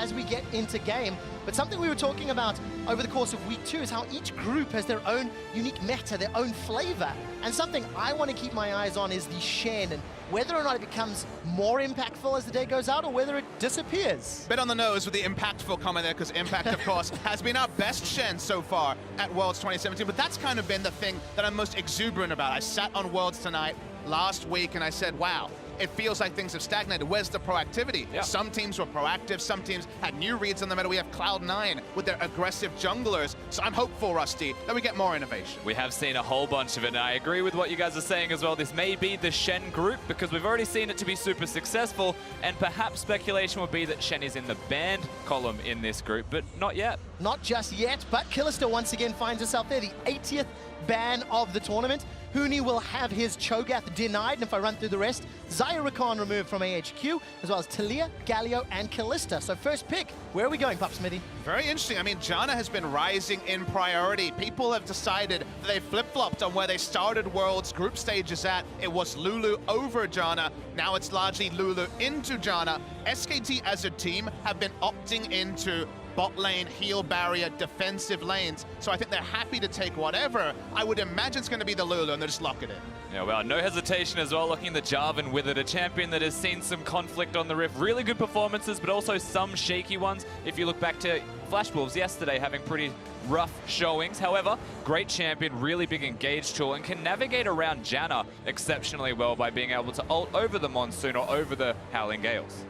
as we get into game. But something we were talking about over the course of week 2 is how each group has their own unique meta, their own flavor. And something I want to keep my eyes on is the Shen, and whether or not it becomes more impactful as the day goes out or whether it disappears. Bit on the nose with the impactful comment there, because Impact, of course, has been our best Shen so far at Worlds 2017, but that's kind of been the thing that I'm most exuberant about. I sat on Worlds tonight last week and I said, wow, it feels like things have stagnated. Where's the proactivity? Yeah. Some teams were proactive, some teams had new reads on the meta. We have Cloud9 with their aggressive junglers. So I'm hopeful, Rusty, that we get more innovation. We have seen a whole bunch of it, and I agree with what you guys are saying as well. This may be the Shen group, because we've already seen it to be super successful, and perhaps speculation would be that Shen is in the banned column in this group, but not yet. Not just yet, but Killister once again finds herself there, the 80th ban of the tournament. Huni will have his Cho'Gath denied, and if I run through the rest, Zyra Khan removed from AHQ, as well as Talia, Galio, and Callista. So first pick, where are we going, Pup Smithy? Very interesting. I mean, Janna has been rising in priority. People have decided that they flip-flopped on where they started Worlds group stages at. It was Lulu over Janna. Now it's largely Lulu into Janna. SKT as a team have been opting into bot lane, heal barrier, defensive lanes. So I think they're happy to take whatever. I would imagine it's going to be the Lulu, and they'll just lock it in. Yeah, well, no hesitation as well, looking at the Jarvan with it, a champion that has seen some conflict on the Rift. Really good performances, but also some shaky ones. If you look back to Flash Wolves yesterday, having pretty rough showings. However, great champion, really big engage tool, and can navigate around Janna exceptionally well by being able to ult over the Monsoon or over the Howling Gales.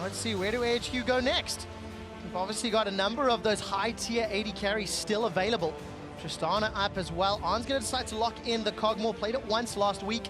Let's see, where do AHQ go next? We've obviously got a number of those high-tier 80 carries still available. Tristana up as well. Arn's going to decide to lock in the Cogmore. Played it once last week.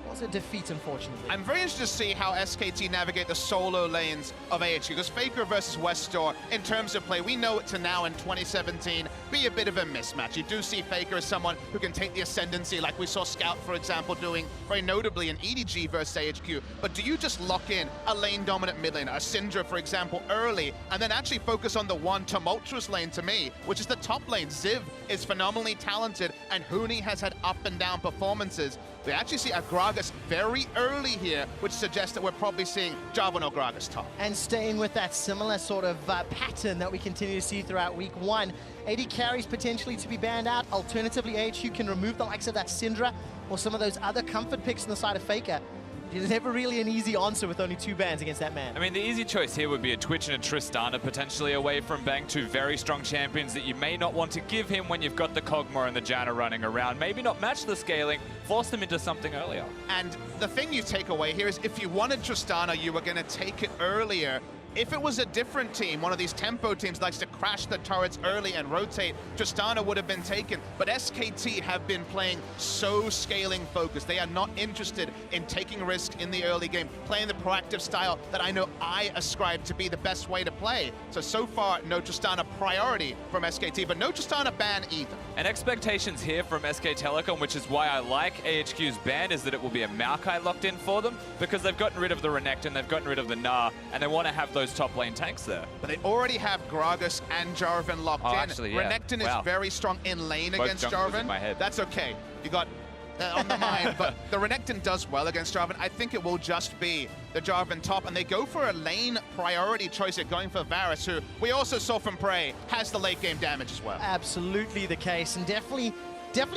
Was a defeat, unfortunately. I'm very interested to see how SKT navigate the solo lanes of AHQ, because Faker versus Westdoor, in terms of play, we know it to now in 2017 be a bit of a mismatch. You do see Faker as someone who can take the ascendancy, like we saw Scout, for example, doing very notably in EDG versus AHQ. But do you just lock in a lane-dominant mid lane, a Syndra, for example, early, and then actually focus on the one tumultuous lane to me, which is the top lane? Ziv is phenomenally talented, and Huni has had up and down performances. We actually see a Gragas very early here, which suggests that we're probably seeing Jarvan or Gragas top. And staying with that similar sort of pattern that we continue to see throughout week 1. 80 carries potentially to be banned out. Alternatively, AHQ can remove the likes of that Syndra or some of those other comfort picks on the side of Faker. There's never really an easy answer with only 2 bans against that man. I mean, the easy choice here would be a Twitch and a Tristana potentially away from Bang, 2 very strong champions that you may not want to give him when you've got the Cogmore and the Janna running around. Maybe not match the scaling, force them into something earlier. And the thing you take away here is if you wanted Tristana, you were going to take it earlier. If it was a different team, one of these tempo teams likes to crash the turrets early and rotate, Tristana would have been taken. But SKT have been playing so scaling focused. They are not interested in taking risk in the early game, playing the proactive style that I know I ascribe to be the best way to play. So far, no Tristana priority from SKT, but no Tristana ban either. And expectations here from SK Telecom, which is why I like AHQ's ban, is that it will be a Maokai locked in for them, because they've gotten rid of the Renekton, they've gotten rid of the Gnar, and they want to have those top lane tanks there. But they already have Gragas and Jarvan locked in. Actually, yeah. Renekton is very strong in lane Both against Jarvan. in my head. That's okay. You got on the mind, but the Renekton does well against Jarvan. I think it will just be the Jarvan top, and they go for a lane priority choice here, going for Varus, who we also saw from Prey has the late game damage as well. Absolutely the case, and definitely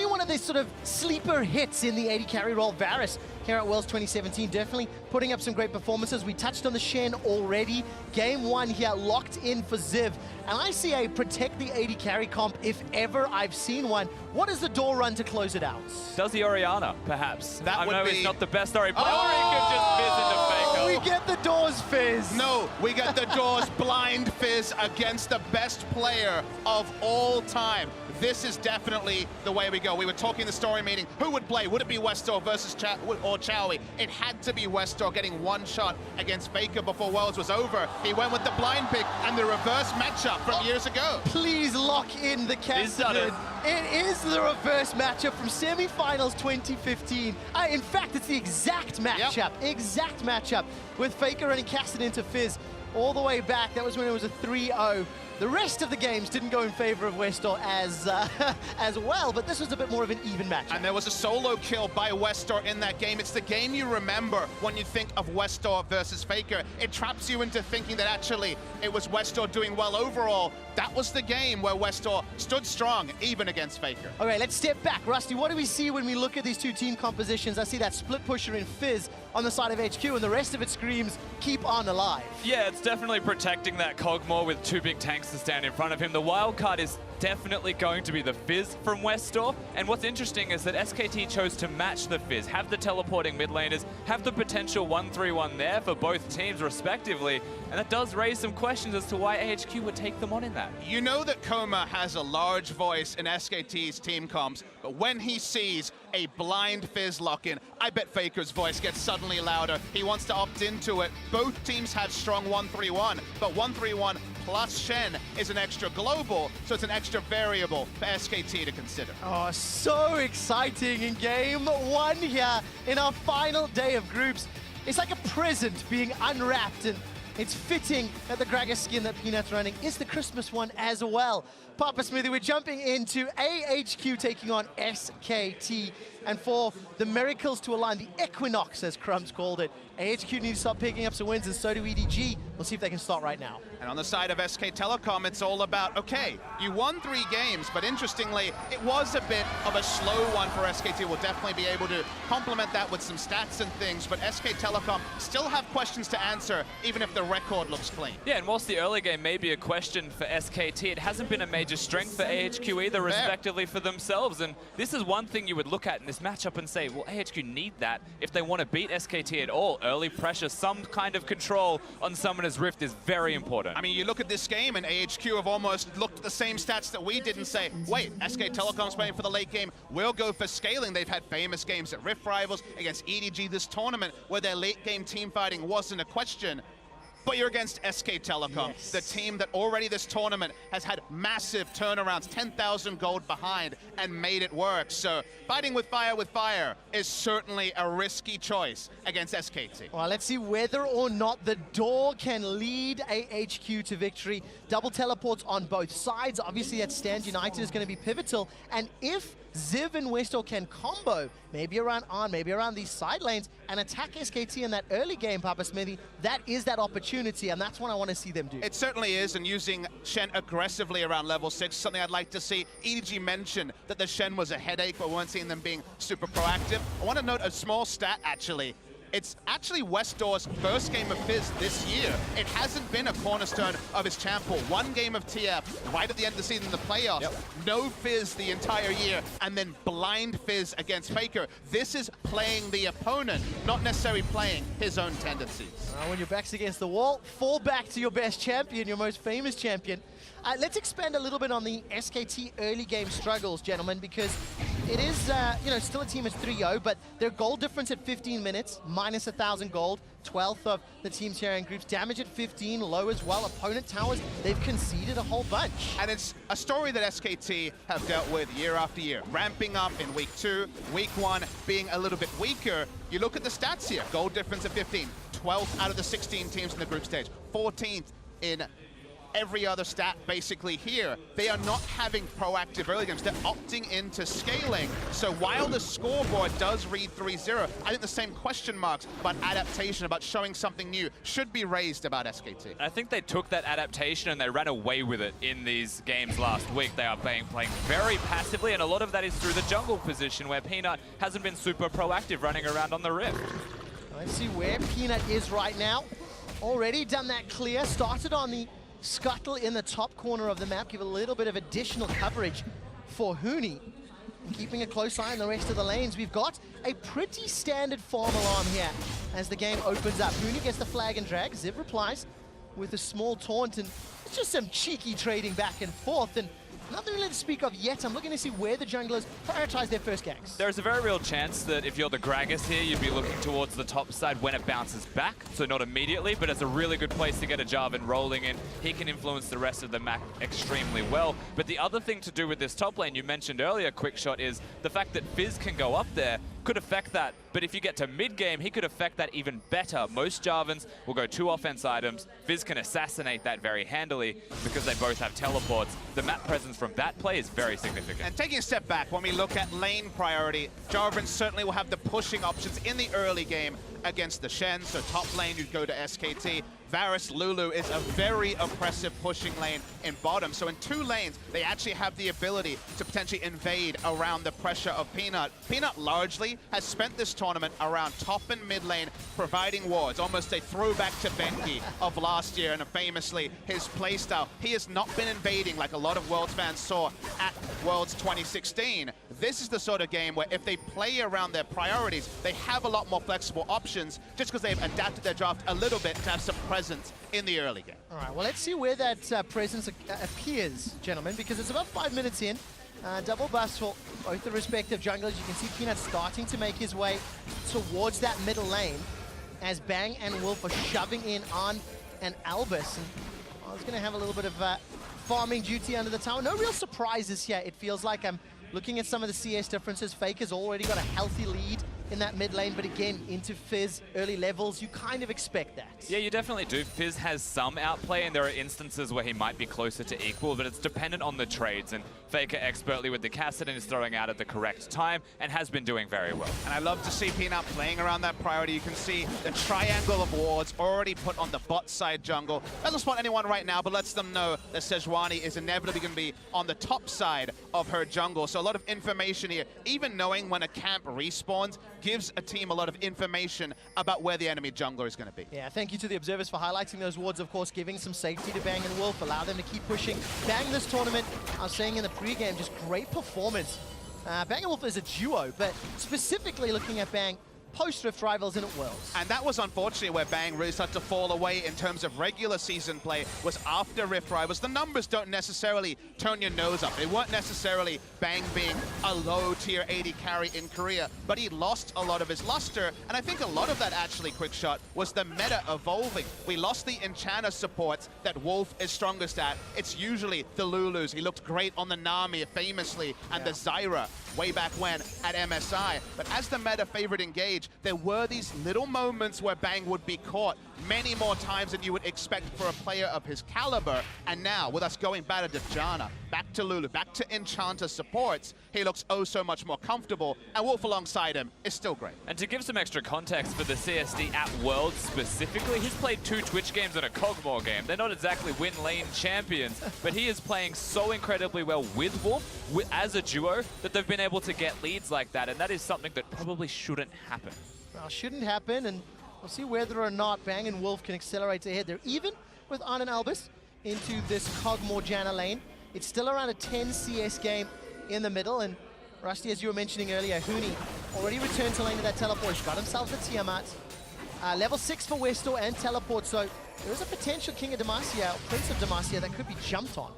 one of these sort of sleeper hits in the 80 carry role. Varus here at Worlds 2017, definitely putting up some great performances. We touched on the Shen already. Game 1 here, locked in for Ziv. And I see a protect the 80 carry comp if ever I've seen one. What is the door run to close it out? Does the Orianna, perhaps? That I would know be... it's not the best Ori, but Ori could just fizz into Faker. We get the doors fizz. No, we get the doors blind fizz against the best player of all time. This is definitely the way we go. We were talking in the story meeting. Who would play? Would it be Westdoor versus Chowie? It had to be Westdoor getting one shot against Faker before Worlds was over. He went with the blind pick and the reverse matchup from years ago. Please lock in the captain. It is the reverse matchup from semi-finals 2015. In fact, it's the exact matchup. Exact matchup with Faker running Cassidy into Fizz all the way back. That was when it was a 3-0 The rest of the games didn't go in favor of Westor as as well, but this was a bit more of an even match. And there was a solo kill by Westor in that game. It's the game you remember when you think of Westor versus Faker. It traps you into thinking that actually it was Westor doing well overall. That was the game where Westor stood strong, even against Faker. All right, let's step back. Rusty, what do we see when we look at these two team compositions? I see that split pusher in Fizz on the side of HQ, and the rest of it screams, keep on alive. Yeah, it's definitely protecting that Cogmore with two big tanks to stand in front of him. The wild card is definitely going to be the Fizz from Westor. And what's interesting is that SKT chose to match the Fizz, have the teleporting mid laners, have the potential 1-3-1 there for both teams respectively. And that does raise some questions as to why AHQ would take them on in that. You know that Koma has a large voice in SKT's team comms, but when he sees a blind Fizz lock-in, I bet Faker's voice gets suddenly louder. He wants to opt into it. Both teams have strong 1-3-1, but 1-3-1 plus Shen is an extra global, so it's an extra variable for SKT to consider. Oh, so exciting in game one here in our final day of groups. It's like a present being unwrapped, and it's fitting that the Gragas skin that Peanut's running is the Christmas one as well. Papa Smithy, we're jumping into AHQ taking on SKT. And for the miracles to align, the equinox, as Crumbs called it, AHQ need to start picking up some wins, and so do EDG. We'll see if they can start right now. And on the side of SK Telecom, it's all about, okay, you won 3 games, but interestingly, it was a bit of a slow one for SKT. We'll definitely be able to complement that with some stats and things, but SK Telecom still have questions to answer, even if the record looks clean. Yeah, and whilst the early game may be a question for SKT, it hasn't been a major strength for AHQ either, respectively, for themselves. And this is one thing you would look at in this matchup and say, well, AHQ need that if they want to beat SKT at all. Early pressure, some kind of control on Summoner's Rift is very important. I mean, you look at this game and AHQ have almost looked at the same stats that we did and say, wait, SK Telecom's playing for the late game, we'll go for scaling. They've had famous games at Rift Rivals against EDG this tournament where their late game team fighting wasn't a question. But you're against SK Telecom, yes, the team that already this tournament has had massive turnarounds, 10,000 gold behind, and made it work. So fighting with fire is certainly a risky choice against SKT. Well, let's see whether or not the door can lead AHQ to victory. Double teleports on both sides. Obviously, that Stand United is going to be pivotal. And if Ziv and Westor can combo, maybe around Arn, maybe around these side lanes, and attack SKT in that early game, Papa Smithy, that is that opportunity, and that's what I want to see them do. It certainly is, and using Shen aggressively around level 6, something I'd like to see. EDG mentioned that the Shen was a headache, but we weren't seeing them being super proactive. I want to note a small stat, actually. It's actually Westor's first game of Fizz this year. It hasn't been a cornerstone of his champ pool. 1 game of TF right at the end of the season in the playoffs. Yep. No Fizz the entire year, and then blind Fizz against Faker. This is playing the opponent, not necessarily playing his own tendencies. When your back's against the wall, fall back to your best champion, your most famous champion. Let's expand a little bit on the SKT early game struggles, gentlemen, because it is, still a team at 3-0, but their goal difference at 15 minutes, minus 1,000 gold, 12th of the teams here in groups. Damage at 15, low as well. Opponent towers, they've conceded a whole bunch. And it's a story that SKT have dealt with year after year. Ramping up in week 2, week 1 being a little bit weaker. You look at the stats here, goal difference at 15, 12th out of the 16 teams in the group stage, 14th in every other stat basically here. They are not having proactive early games. They're opting into scaling. So while the scoreboard does read 3-0, I think the same question marks about adaptation, about showing something new, should be raised about SKT. I think they took that adaptation and they ran away with it in these games last week. They are playing very passively, and a lot of that is through the jungle position where Peanut hasn't been super proactive running around on the Rift. Let's see where Peanut is right now. Already done that clear, started on the scuttle in the top corner of the map, give a little bit of additional coverage for Huni. And keeping a close eye on the rest of the lanes, we've got a pretty standard farm alarm here as the game opens up. Huni gets the flag and drag, Ziv replies with a small taunt, and it's just some cheeky trading back and forth, and nothing really to speak of yet. I'm looking to see where the junglers prioritize their first ganks. There's a very real chance that if you're the Gragas here, you'd be looking towards the top side when it bounces back. So not immediately, but it's a really good place to get a Jarvan rolling in. He can influence the rest of the map extremely well. But the other thing to do with this top lane you mentioned earlier, Quickshot, is the fact that Fizz can go up there. could affect that. But if you get to mid-game, he could affect that even better. Most Jarvans will go 2 offense items. Fizz can assassinate that very handily because they both have teleports. The map presence from that play is very significant. And taking a step back, when we look at lane priority, Jarvan certainly will have the pushing options in the early game against the Shen. So top lane, you'd go to SKT. Varus, Lulu is a very oppressive pushing lane in bottom. So in 2 lanes, they actually have the ability to potentially invade around the pressure of Peanut. Peanut largely has spent this tournament around top and mid lane providing wards, almost a throwback to Benki of last year, and famously his playstyle. He has not been invading like a lot of Worlds fans saw at Worlds 2016. This is the sort of game where if they play around their priorities, they have a lot more flexible options just because they've adapted their draft a little bit to have some presence in the early game. All right, well, let's see where that presence appears, gentlemen, because it's about 5 minutes in. Double bust for both the respective junglers. You can see Peanut starting to make his way towards that middle lane as Bang and Wolf are shoving in on an Albus. And I was going to have a little bit of farming duty under the tower. No real surprises here. It feels like I'm looking at some of the CS differences. Faker's already got a healthy lead in that mid lane, but again, into Fizz early levels, you kind of expect that. Yeah, you definitely do. Fizz has some outplay, and there are instances where he might be closer to equal, but it's dependent on the trades, and Faker expertly with the Kassadin is throwing out at the correct time and has been doing very well. And I love to see Peanut playing around that priority. You can see the triangle of wards already put on the bot side jungle. Doesn't spot anyone right now, but lets them know that Sejuani is inevitably going to be on the top side of her jungle. So a lot of information here. Even knowing when a camp respawns gives a team a lot of information about where the enemy jungler is going to be. Yeah, thank you to the observers for highlighting those wards, of course, giving some safety to Bang and Wolf, allow them to keep pushing. Bang this tournament, I was saying in the pregame, just great performance. Bang and Wolf is a duo, but specifically looking at Bang, post-Rift Rivals and at Worlds. And that was unfortunately where Bang really started to fall away in terms of regular season play, was after Rift Rivals. The numbers don't necessarily turn your nose up. They weren't necessarily Bang being a low tier 80 carry in Korea, but he lost a lot of his luster, and I think a lot of that actually, Quick Shot, was the meta evolving. We lost the Enchanter supports that Wolf is strongest at. It's usually the Lulus. He looked great on the Nami famously, and the Zyra way back when at MSI. But as the meta favorite engage, there were these little moments where Bang would be caught many more times than you would expect for a player of his caliber. And now, with us going back to Janna, back to Lulu, back to Enchanter supports, he looks oh so much more comfortable, and Wolf alongside him is still great. And to give some extra context for the CSD at Worlds specifically, he's played 2 Twitch games and a Cogmore game. They're not exactly win lane champions, but he is playing so incredibly well with Wolf as a duo that they've been able to get leads like that, and that is something that probably shouldn't happen. Well, shouldn't happen, and we'll see whether or not Bang and Wolf can accelerate ahead. They're even with Arn and Albus into this Cogmore Janna lane. It's still around a 10 CS game in the middle, and Rusty, as you were mentioning earlier, Huni already returned to lane to that teleport. He's got himself the Tiamat. Level 6 for Westor and teleport, so there is a potential King of Demacia, or Prince of Demacia, that could be jumped on.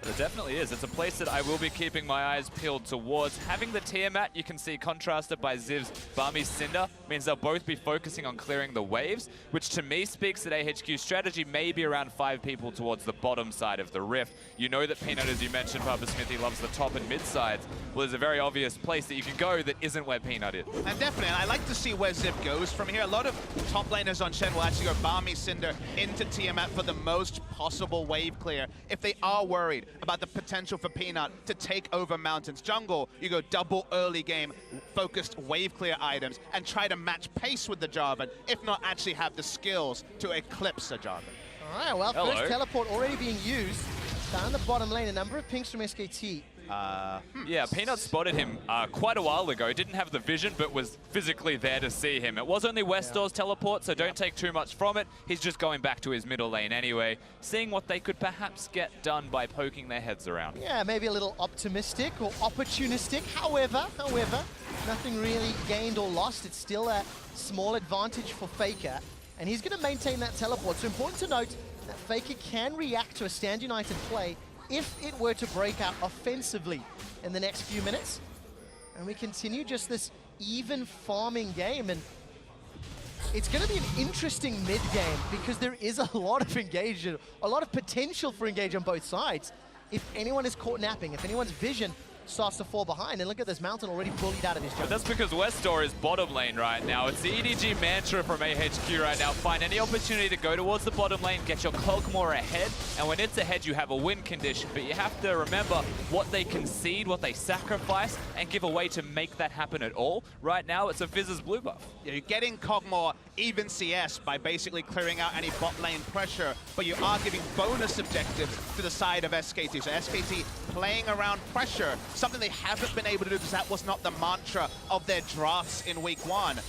It definitely is. It's a place that I will be keeping my eyes peeled towards. Having the Tiamat, you can see contrasted by Ziv's Barmy Cinder, means they'll both be focusing on clearing the waves, which to me speaks that AHQ's strategy may be around 5 people towards the bottom side of the Rift. You know that Peanut, as you mentioned, Papa Smithy, loves the top and mid sides. Well, there's a very obvious place that you can go that isn't where Peanut is. And definitely, and I like to see where Ziv goes from here. A lot of top laners on Shen will actually go Barmy Cinder into Tiamat for the most possible wave clear. If they are worried about the potential for Peanut to take over Mountain's jungle, you go double early game focused wave clear items and try to match pace with the Jarvan, if not actually have the skills to eclipse a Jarvan. All right, well, first teleport already being used. Down the bottom lane, a number of pings from SKT. Yeah, Peanut spotted him quite a while ago. Didn't have the vision, but was physically there to see him. It was only Westor's teleport, so don't take too much from it. He's just going back to his middle lane anyway, seeing what they could perhaps get done by poking their heads around. Yeah, maybe a little optimistic or opportunistic. However, nothing really gained or lost. It's still a small advantage for Faker, and he's going to maintain that teleport. So important to note that Faker can react to a Stand United play if it were to break out offensively in the next few minutes. And we continue just this even farming game, and it's going to be an interesting mid-game because there is a lot of engagement, a lot of potential for engage on both sides. If anyone is caught napping, if anyone's vision starts to fall behind. And look at this, Mountain already bullied out of his But jungle. that's because Westor is bottom lane right now. It's the EDG mantra from AHQ right now. Find any opportunity to go towards the bottom lane, get your Cogmore ahead, and when it's ahead, you have a win condition. But you have to remember what they concede, what they sacrifice, and give away to make that happen at all. Right now, it's a Fizz's blue buff. Yeah, you're getting Cogmore even CS by basically clearing out any bot lane pressure, but you are giving bonus objectives to the side of SKT. So SKT playing around pressure, something they haven't been able to do because that was not the mantra of their drafts in week 1.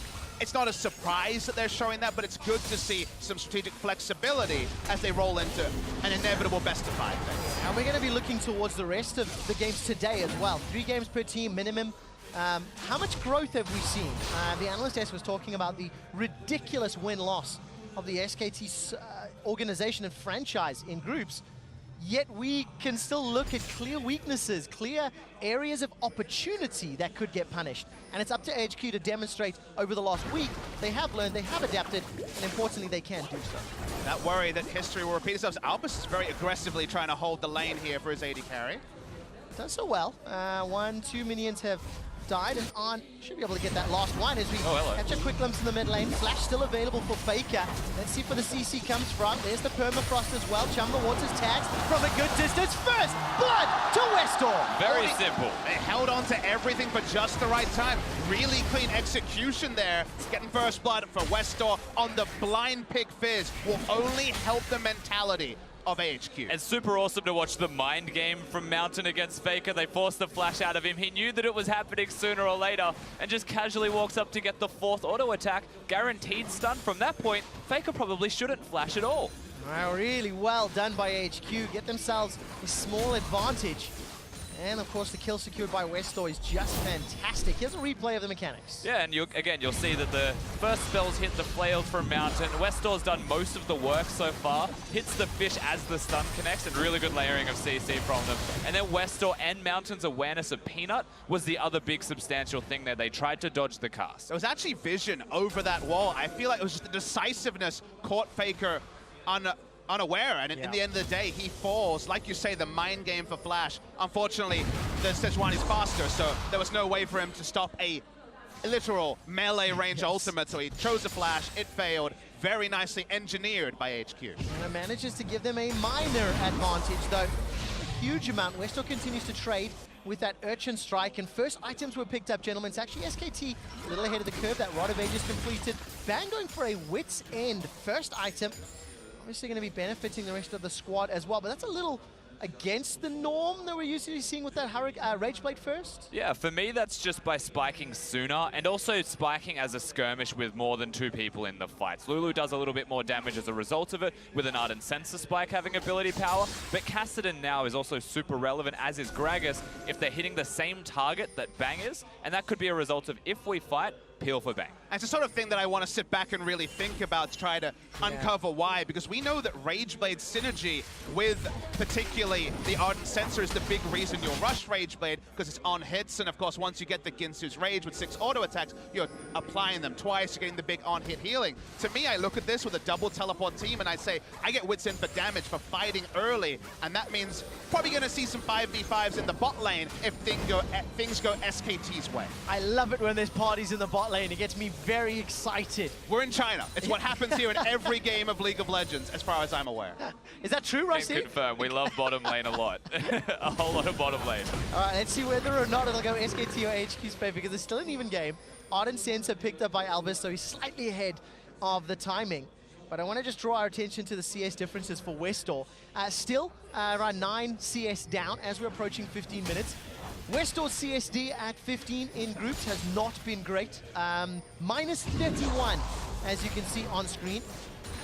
It's not a surprise that they're showing that, but it's good to see some strategic flexibility as they roll into an inevitable best of 5 thing. And we're going to be looking towards the rest of the games today as well. 3 games per team minimum. How much growth have we seen? The analyst desk was talking about the ridiculous win-loss of the SKT organization and franchise in groups. Yet we can still look at clear weaknesses, clear areas of opportunity that could get punished. And it's up to HQ to demonstrate over the last week. They have learned, they have adapted, and importantly, they can do so. That worry that history will repeat itself. Albus is very aggressively trying to hold the lane here for his AD carry. Does so well. 2 minions have died, and On should be able to get that last one as we catch a quick glimpse in the mid lane. Flash still available for Faker. Let's see where the CC comes from. There's the permafrost as well. Chum the Waters tags from a good distance. First blood to Westor. Very simple. They held on to everything for just the right time. Really clean execution there. Getting first blood for Westor on the blind pick Fizz will only help the mentality of AHQ. And super awesome to watch the mind game from Mountain against Faker. They forced the flash out of him. He knew that it was happening sooner or later and just casually walks up to get the 4th auto attack. Guaranteed stun from that point. Faker probably shouldn't flash at all. Wow, really well done by HQ. Get themselves a small advantage. And of course, the kill secured by Westor is just fantastic. Here's a replay of the mechanics. Yeah, and you'll see that the first spells hit the flails from Mountain. Westor's done most of the work so far. Hits the fish as the stun connects, and really good layering of CC from them. And then Westor and Mountain's awareness of Peanut was the other big substantial thing there. They tried to dodge the cast. There was actually vision over that wall. I feel like it was just the decisiveness caught Faker unaware, and in the end of the day, he falls. Like you say, the mind game for Flash. Unfortunately, the Sejuani's faster, so there was no way for him to stop a literal melee range ultimate, so he chose a Flash, it failed. Very nicely engineered by HQ. And it manages to give them a minor advantage, though. A huge amount. Westor continues to trade with that Urchin Strike, and first items were picked up, gentlemen. It's actually SKT a little ahead of the curve. That Rod of Ages completed. Bang going for a Wit's End first item. Obviously going to be benefiting the rest of the squad as well, but that's a little against the norm that we're usually seeing with that Rage Blade first. Yeah, for me, that's just by spiking sooner and also spiking as a skirmish with more than 2 people in the fights. Lulu does a little bit more damage as a result of it, with an Ardent Sensor spike having ability power, but Kassadin now is also super relevant, as is Gragas, if they're hitting the same target that Bang is, and that could be a result of, if we fight, peel for Bang. And it's the sort of thing that I want to sit back and really think about to try to uncover why, because we know that Rageblade synergy with particularly the Ardent Sensor is the big reason you'll rush Rageblade, because it's on hits, and of course once you get the Ginsu's Rage with 6 auto attacks, you're applying them twice, you're getting the big on-hit healing. To me, I look at this with a double teleport team and I say, I get Wits in for damage for fighting early, and that means probably going to see some 5v5s in the bot lane if things go SKT's way. I love it when there's parties in the bot lane. It gets me very excited. We're in China. It's what happens here in every game of League of Legends, as far as I'm aware. Is that true, Rusty? Can confirm, we love bottom lane a lot. A whole lot of bottom lane. All right, let's see whether or not it'll go SKT or HQ's favor, because it's still an even game. Ardent Sensor picked up by Albus, so he's slightly ahead of the timing. But I want to just draw our attention to the CS differences for Westor. Still around 9 CS down as we're approaching 15 minutes. Westor's CSD at 15 in groups has not been great. Minus 31, as you can see on screen.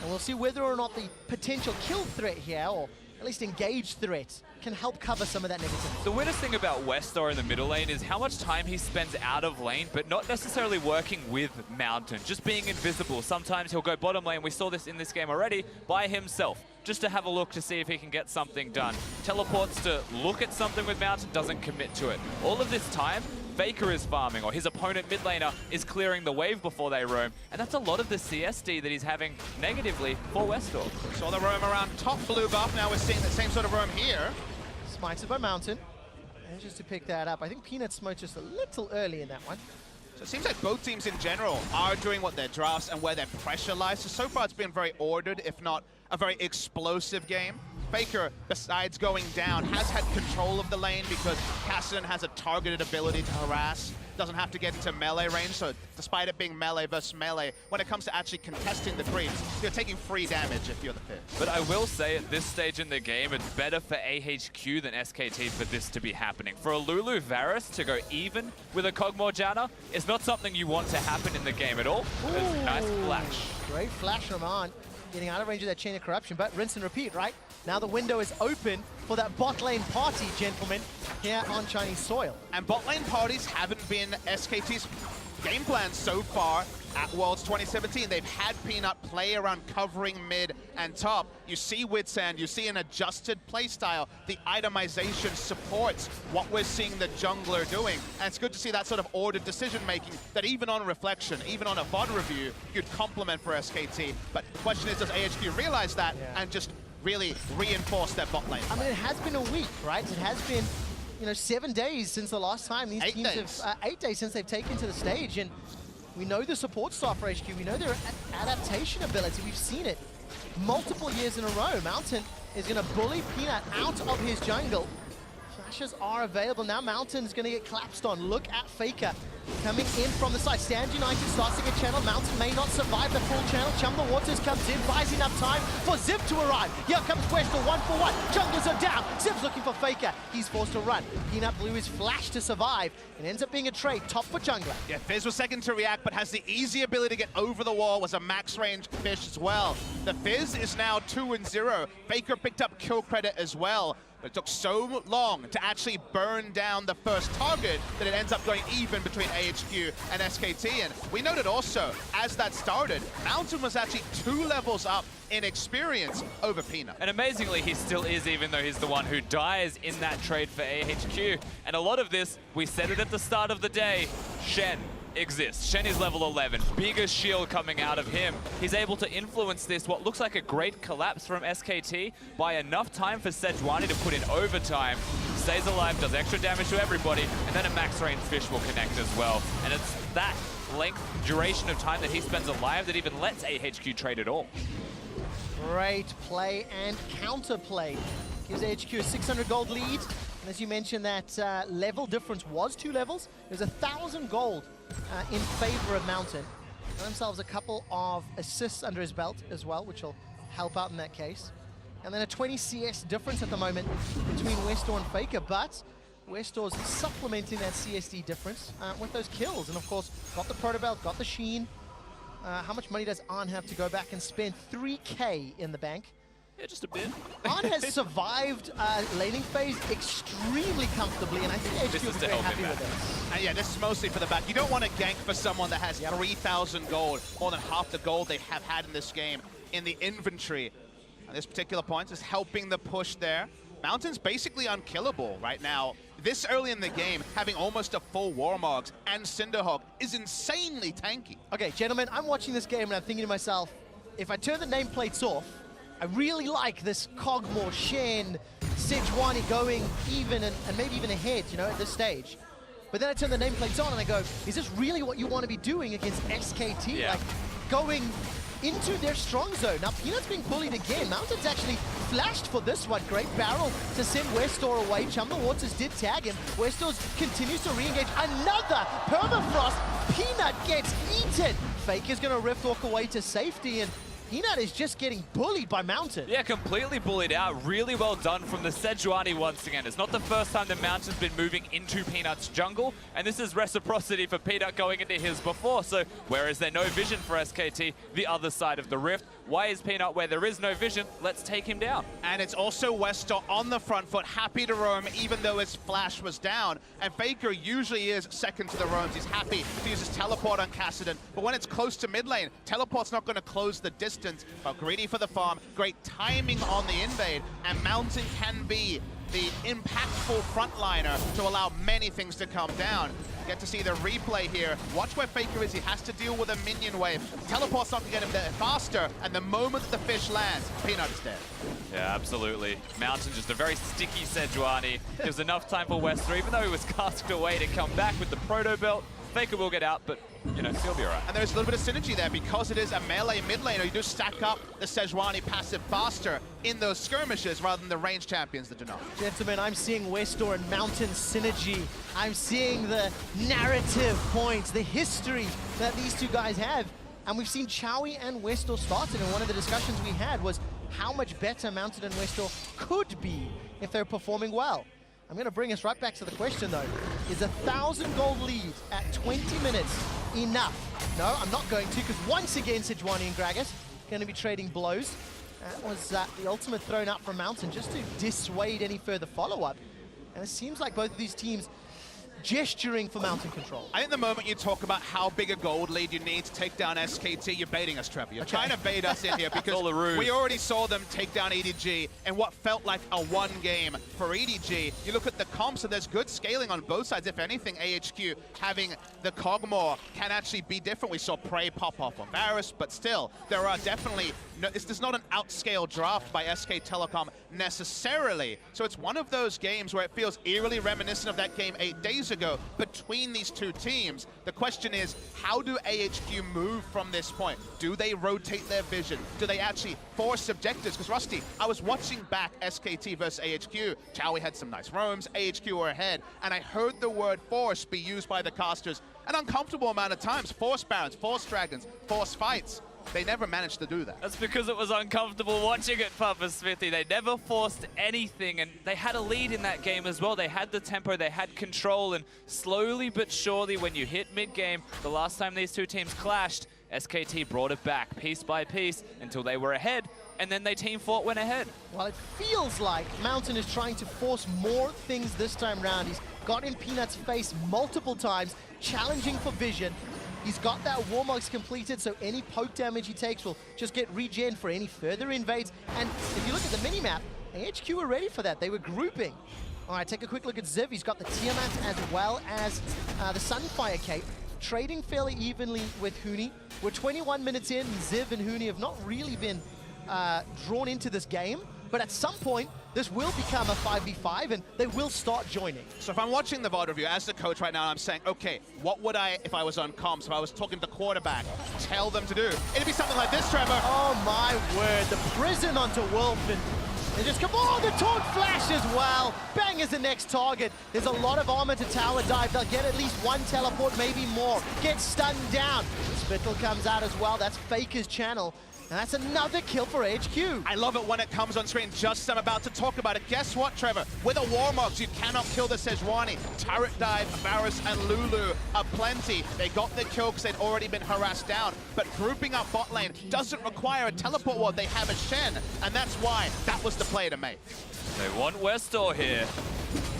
And we'll see whether or not the potential kill threat here, or at least engage threat, can help cover some of that negativity. The weirdest thing about Westor in the middle lane is how much time he spends out of lane, but not necessarily working with Mountain, just being invisible. Sometimes he'll go bottom lane, we saw this in this game already, by himself, just to have a look to see if he can get something done. Teleports to look at something with Mountain, doesn't commit to it. All of this time, Faker is farming, or his opponent mid laner is clearing the wave before they roam, and that's a lot of the CSD that he's having negatively for Westor. Saw the roam around top blue buff, now we're seeing the same sort of roam here. Smited by Mountain. Manages to pick that up. I think Peanut smoked just a little early in that one. So it seems like both teams in general are doing what their drafts and where their pressure lies. So far it's been very ordered, if not a very explosive game. Faker, besides going down, has had control of the lane because Cassidy has a targeted ability to harass. Doesn't have to get into melee range, so despite it being melee versus melee, when it comes to actually contesting the creeps, you're taking free damage if you're the Fizz. But I will say at this stage in the game, it's better for AHQ than SKT for this to be happening. For a Lulu Varus to go even with a Kog'Maw Janna is not something you want to happen in the game at all. Nice flash. Great flash from Arn, getting out of range of that Chain of Corruption, but rinse and repeat, right? Now the window is open for that bot lane party, gentlemen, here on Chinese soil. And bot lane parties haven't been SKT's game plan so far at Worlds 2017. They've had Peanut play around covering mid and top. You see Witsand, you see an adjusted playstyle. The itemization supports what we're seeing the jungler doing. And it's good to see that sort of ordered decision-making that even on reflection, even on a VOD review, you'd compliment for SKT. But the question is, does AHQ realize that and just really reinforce their bot lane? I mean, it has been a week, right? It has been, 7 days since the last time these teams have 8 days since they've taken to the stage, and we know the support staff for HQ. We know their adaptation ability. We've seen it multiple years in a row. Mountain is going to bully Peanut out of his jungle. Flashes are available now. Mountain's going to get collapsed on. Look at Faker coming in from the side. Stand United starts to get channeled. Mountain may not survive the full channel. Chum the Waters comes in, buys enough time for Zip to arrive. Here comes Questel, 1-for-1. Junglers are down. Zip's looking for Faker. He's forced to run. Peanut blew his flash to survive and ends up being a trade top for jungler. Yeah, Fizz was second to react, but has the easy ability to get over the wall, was a max range fish as well. The Fizz is now 2-0. Faker picked up kill credit as well. But it took so long to actually burn down the first target that it ends up going even between AHQ and SKT. And we noted also, as that started, Mountain was actually 2 levels up in experience over Peanut. And amazingly, he still is, even though he's the one who dies in that trade for AHQ. And a lot of this, we said it at the start of the day, Shen exists. Shen is level 11, biggest shield coming out of him. He's able to influence this, what looks like a great collapse from SKT, by enough time for Sejuani to put in overtime. Stays alive, does extra damage to everybody, and then a max range fish will connect as well. And it's that length, duration of time that he spends alive that even lets AHQ trade at all. Great play and counterplay. Gives AHQ a 600 gold lead. And as you mentioned, that level difference was 2 levels. There's 1,000 gold in favor of Mountain. Got themselves a couple of assists under his belt as well, which will help out in that case. And then a 20 CS difference at the moment between Westor and Faker, but Westor's supplementing that CSD difference with those kills. And of course, got the Proto Belt, got the Sheen. How much money does Arn have to go back and spend? 3K in the bank. Yeah, just a bit. Arn has survived laning phase extremely comfortably, and I think HQ will be very happy with this. And yeah, this is mostly for the back. You don't want to gank for someone that has 3,000 gold, more than half the gold they have had in this game in the inventory. At this particular point is helping the push there. Mountain's basically unkillable right now. This early in the game, having almost a full Warmogs and Cinderhawk is insanely tanky. Okay, gentlemen, I'm watching this game and I'm thinking to myself, if I turn the nameplates off, I really like this Kog'Maw, Shen, Sejuani going even and maybe even ahead, at this stage. But then I turn the nameplates on and I go, is this really what you want to be doing against SKT? Yeah. Like, going into their strong zone. Now, Peanut's being bullied again. Mountain's actually flashed for this one. Great barrel to send Westor away. Chum the Waters did tag him. Westor continues to re-engage. Another permafrost. Peanut gets eaten. Faker's going to rift walk away to safety, and Peanut is just getting bullied by Mountain. Yeah, completely bullied out. Really well done from the Sejuani once again. It's not the first time that Mountain's been moving into Peanut's jungle, and this is reciprocity for Peanut going into his before. So where is there no vision for SKT? The other side of the rift. Why is Peanut where there is no vision? Let's take him down. And it's also Westor on the front foot, happy to roam even though his flash was down. And Faker usually is second to the roams. He's happy to use his teleport on Cassidy. But when it's close to mid lane, teleport's not going to close the distance. But greedy for the farm, great timing on the invade, and Mountain can be the impactful frontliner to allow many things to come down. Get to see the replay here. Watch where Faker is. He has to deal with a minion wave. Teleport's not going to get him there faster, and the moment that the fish lands, Peanut is dead. Yeah, absolutely. Mountain just a very sticky Sejuani. Gives enough time for Wester, even though he was casked away to come back with the Proto Belt. Faker will get out, but, you know, he'll be all right. And there's a little bit of synergy there because it is a melee mid laner. You do stack up the Sejuani passive faster in those skirmishes rather than the ranged champions that do not. Gentlemen, I'm seeing Westor and Mountain synergy. I'm seeing the narrative points, the history that these two guys have. And we've seen Chowie and Westor started, and one of the discussions we had was how much better Mountain and Westor could be if they're performing well. I'm going to bring us right back to the question, though. Is 1,000 gold lead at 20 minutes enough? No, I'm not going to, because once again, Sejuani and Gragas going to be trading blows. That was the ultimate thrown out from Mountain just to dissuade any further follow-up. And it seems like both of these teams gesturing for Mountain control. I think the moment you talk about how big a gold lead you need to take down SKT, you're baiting us, Trevor. You're trying to bait us in here because we already saw them take down EDG in what felt like a one game for EDG. You look at the comps and there's good scaling on both sides. If anything, AHQ having the Cogmore can actually be different. We saw Prey pop off on Varus, but still, there are definitely, this is not an outscale draft by SK Telecom necessarily. So it's one of those games where it feels eerily reminiscent of that game 8 days ago between these two teams. The question is, how do AHQ move from this point? Do they rotate their vision? Do they actually force objectives? Because Rusty, I was watching back SKT versus AHQ. Chowie had some nice roams, AHQ were ahead, and I heard the word force be used by the casters an uncomfortable amount of times. Force Barons, Force Dragons, Force Fights. They never managed to do that. That's because it was uncomfortable watching it, Papa Smithy. They never forced anything, and they had a lead in that game as well. They had the tempo, they had control, and slowly but surely, when you hit mid-game, the last time these two teams clashed, SKT brought it back piece by piece until they were ahead, and then they team fought went ahead. Well, it feels like Mountain is trying to force more things this time round. He's got in Peanut's face multiple times, challenging for vision. He's got that Warmogs completed, so any poke damage he takes will just get regen for any further invades. And if you look at the minimap, AHQ were ready for that. They were grouping. All right, take a quick look at Ziv. He's got the Tiamat as well as the Sunfire Cape, trading fairly evenly with Huni. We're 21 minutes in, and Ziv and Huni have not really been drawn into this game. But at some point, this will become a 5v5, and they will start joining. So if I'm watching the VOD review as the coach right now, I'm saying, okay, what would I, if I was on comms, if I was talking to quarterback, tell them to do? It'd be something like this, Trevor. Oh my word, the prison onto Wolf, and they just come, oh, the taunt flash as well. Bang is the next target. There's a lot of armor to tower dive. They'll get at least one teleport, maybe more. Get stunned down. Spittle comes out as well. That's Faker's channel. And that's another kill for HQ. I love it when it comes on screen, just as I'm about to talk about it. Guess what, Trevor? With a Warmogs, you cannot kill the Sejuani. Turret dive, Varus and Lulu are plenty. They got the kill because they'd already been harassed down. But grouping up bot lane doesn't require a teleport ward. They have a Shen, and that's why that was the play to make. They want Westor here.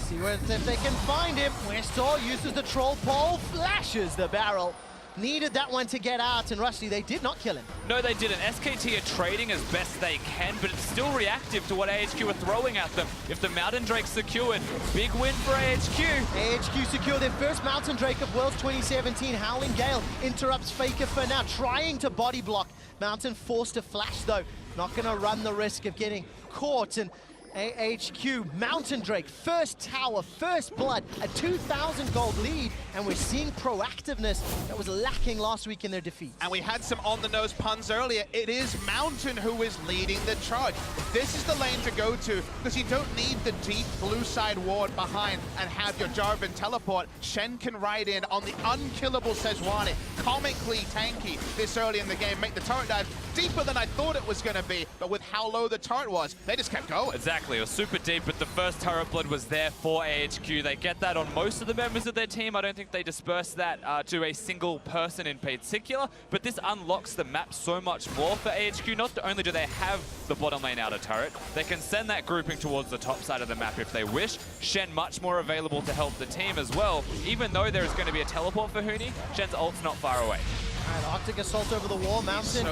See if they can find him. Westor uses the troll pole, flashes the barrel. Needed that one to get out, and Rusty, they did not kill him. No, they didn't. SKT are trading as best they can, but it's still reactive to what AHQ are throwing at them. If the Mountain Drake's secured, big win for AHQ. AHQ secure their first Mountain Drake of Worlds 2017. Howling Gale interrupts Faker for now, trying to body block. Mountain forced to flash, though. Not going to run the risk of getting caught, and AHQ, Mountain Drake, first tower, first blood, a 2,000 gold lead, and we're seeing proactiveness that was lacking last week in their defeat. And we had some on-the-nose puns earlier. It is Mountain who is leading the charge. This is the lane to go to, because you don't need the deep blue side ward behind and have your Jarvan teleport. Shen can ride in on the unkillable Sejuani, comically tanky this early in the game, make the turret dive deeper than I thought it was going to be, but with how low the turret was, they just kept going. Exactly. It was super deep, but the first turret blood was there for AHQ. They get that on most of the members of their team. I don't think they disperse that to a single person in particular, but this unlocks the map so much more for AHQ. Not only do they have the bottom lane outer turret, they can send that grouping towards the top side of the map if they wish. Shen much more available to help the team as well. Even though there is going to be a teleport for Huni, Shen's ult's not far away. All right, Arctic Assault over the wall. Mountain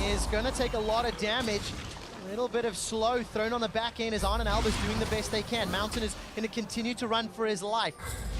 is going to take a lot of damage. Little bit of slow thrown on the back end as Arn and Albus doing the best they can. Mountain is going to continue to run for his life.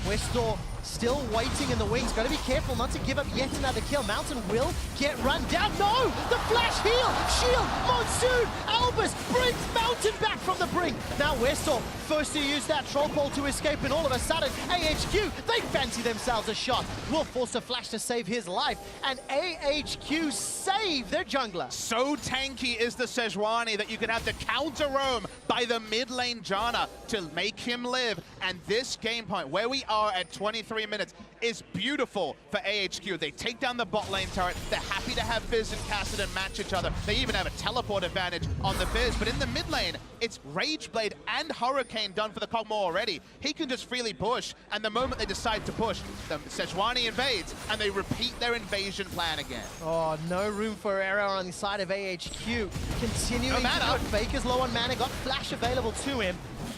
Westor still waiting in the wings. Got to be careful not to give up yet another kill. Mountain will get run down. No! The flash heal! Shield! Monsoon! Albus brings Mountain back from the brink. Now Westor first to use that troll pole to escape, and all of a sudden AHQ, they fancy themselves a shot. Will force a flash to save his life, and AHQ save their jungler. So tanky is the Sejuani that you can have the counter roam by the mid lane Janna to make him live. And this game point, where we are at 23 minutes, is beautiful for AHQ. They take down the bot lane turret. They're happy to have Fizz and Kassadin match each other. They even have a teleport advantage on the Fizz. But in the mid lane, it's Rageblade and Hurricane done for the Kog'Maw already. He can just freely push, and the moment they decide to push, the Sejuani invades, and they repeat their invasion plan again. Oh, no room for error on the side of AHQ. Continuing to put Faker's low on mana, got flash available to him.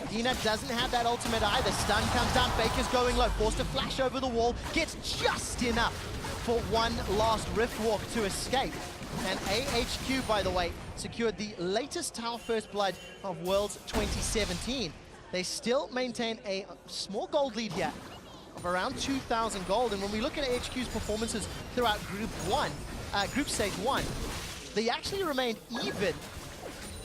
Peanut doesn't have that ultimate either. Stun comes down, Faker's going low, forced to flash over the wall, gets just enough for one last Rift Walk to escape. And AHQ, by the way, secured the latest Tower First Blood of Worlds 2017. They still maintain a small gold lead here of around 2,000 gold. And when we look at AHQ's performances throughout Group Stage 1, they actually remained even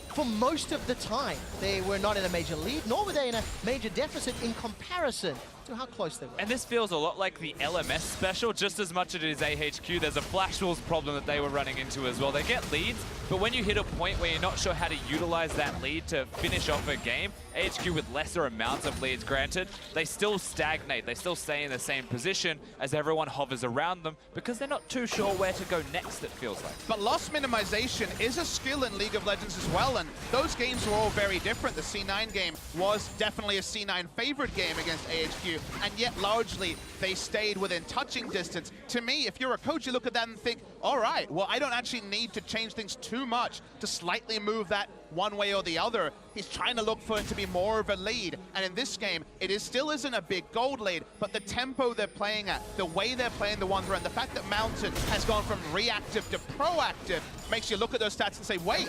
for most of the time. They were not in a major lead, nor were they in a major deficit in comparison to how close they were. And this feels a lot like the LMS special, just as much as it is AHQ. There's a Flash Wolves problem that they were running into as well. They get leads, but when you hit a point where you're not sure how to utilize that lead to finish off a game, AHQ with lesser amounts of leads granted, they still stagnate. They still stay in the same position as everyone hovers around them because they're not too sure where to go next, it feels like. But loss minimization is a skill in League of Legends as well, and those games were all very different. The C9 game was definitely a C9 favorite game against AHQ, and yet largely they stayed within touching distance. To me, if you're a coach, you look at that and think, all right, well, I don't actually need to change things too much to slightly move that one way or the other. He's trying to look for it to be more of a lead, and in this game, it still isn't a big gold lead, but the tempo they're playing at, the way they're playing the Wanderer, and the fact that Mountain has gone from reactive to proactive makes you look at those stats and say, wait,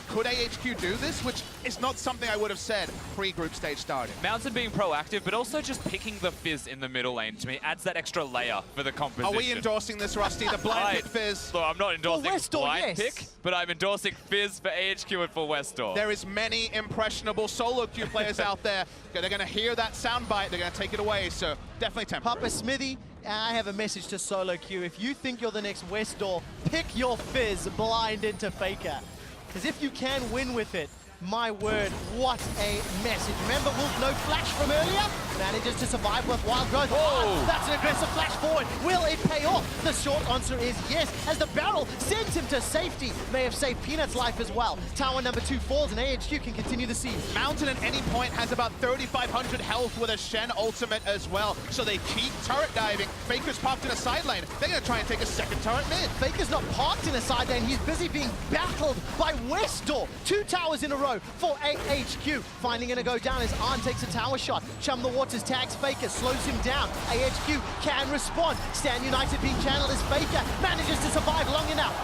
could AHQ do this? Which is not something I would have said pre-group stage starting. Mountain being proactive, but also just picking the Fizz in the middle lane, to me, adds that extra layer for the composition. Are we endorsing this, Rusty? The blind pick Fizz? Look, I'm not endorsing Westor, blind yes. pick, but I'm endorsing Fizz for AHQ and for Westor. There is many impressionable solo queue players out there. They're going to hear that soundbite. They're going to take it away, so definitely temporary. Papa Smithy, I have a message to solo queue. If you think you're the next Westor, pick your Fizz blind into Faker. Because if you can win with it, my word, what a message. Remember Wolf no flash from earlier? Manages to survive with wild growth. Oh, that's an aggressive flash forward. Will it pay off? The short answer is yes, as the barrel sends him to safety. May have saved Peanut's life as well. Tower number 2 falls and AHQ can continue the siege. Mountain at any point has about 3,500 health with a Shen ultimate as well. So they keep turret diving. Faker's parked in a side lane. They're going to try and take a second turret mid. Faker's not parked in a side lane. He's busy being battled by Westor. 2 towers in a row for AHQ. Finally going to go down as Arn takes a tower shot. Chum the Waters tags Faker, slows him down. AHQ can respond. Stand United being channeled as Faker manages to survive long enough.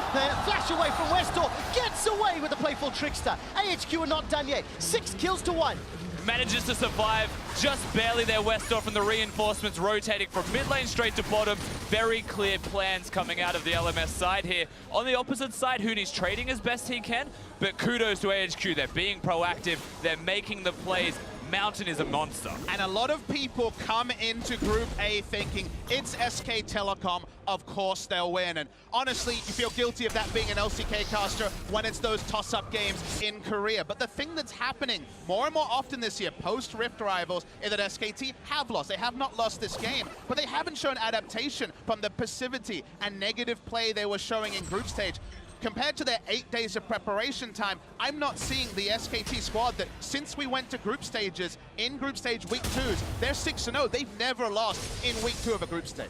Flash away from Westor, gets away with the playful trickster. AHQ are not done yet. 6 kills to 1. Manages to survive just barely there, Westor, from the reinforcements rotating from mid lane straight to bottom. Very clear plans coming out of the LMS side here. On the opposite side, Hooney's trading as best he can, but kudos to AHQ. They're being proactive. They're making the plays. Mountain is a monster. And a lot of people come into Group A thinking it's SK Telecom, of course they'll win. And honestly, you feel guilty of that being an LCK caster when it's those toss-up games in Korea. But the thing that's happening more and more often this year, post-Rift Rivals, is that SKT have lost. They have not lost this game, but they haven't shown adaptation from the passivity and negative play they were showing in group stage. Compared to their 8 days of preparation time, I'm not seeing the SKT squad that, since we went to group stages, in group stage week 2s, they're 6-0. They've never lost in week 2 of a group stage.